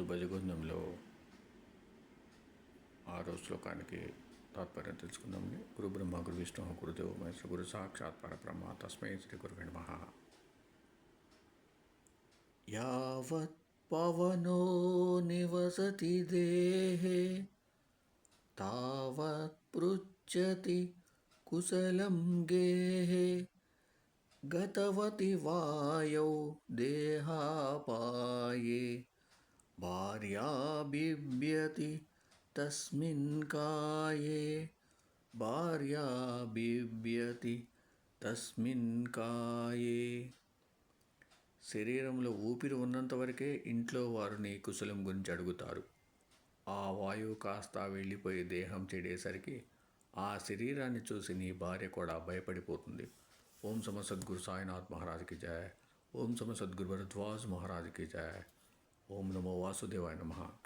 భజగోందంలో 6వ శ్లోకానికి తాత్పర్యం తెలుసుకుందామండి. గురు బ్రహ్మ గురు విష్ణు గురుదేవ మహేశ్వర గురు సాక్షాత్ పరబ్రహ్మ తస్మై శ్రీ గురువే నమః. యావత్ పవనో నివసతి దేహే తావత్ పృచ్ఛతి కుశలం గేహే గతవతి వాయౌ దేహాపాయే భార్యా బిభ్యతి తస్మిన్ కాయే భార్యా బిభ్యతి తస్మిన్ కాయే. శరీరంలో ఊపిరి ఉన్నంత వరకే ఇంట్లో వారు నీ కుశలం గురించి అడుగుతారు. ఆ వాయువు కాస్త వెళ్ళిపోయి దేహం చెడేసరికి ఆ శరీరాన్ని చూసి నీ భార్య కూడా భయపడిపోతుంది. ఓం సమ సద్గురు సాయినాథ్ మహారాజ్కి జయ. ఓం సమ సద్గురు భరద్వాజ్ మహారాజ్కి జయ. ఓం నమో వాసుదేవాయ నమః.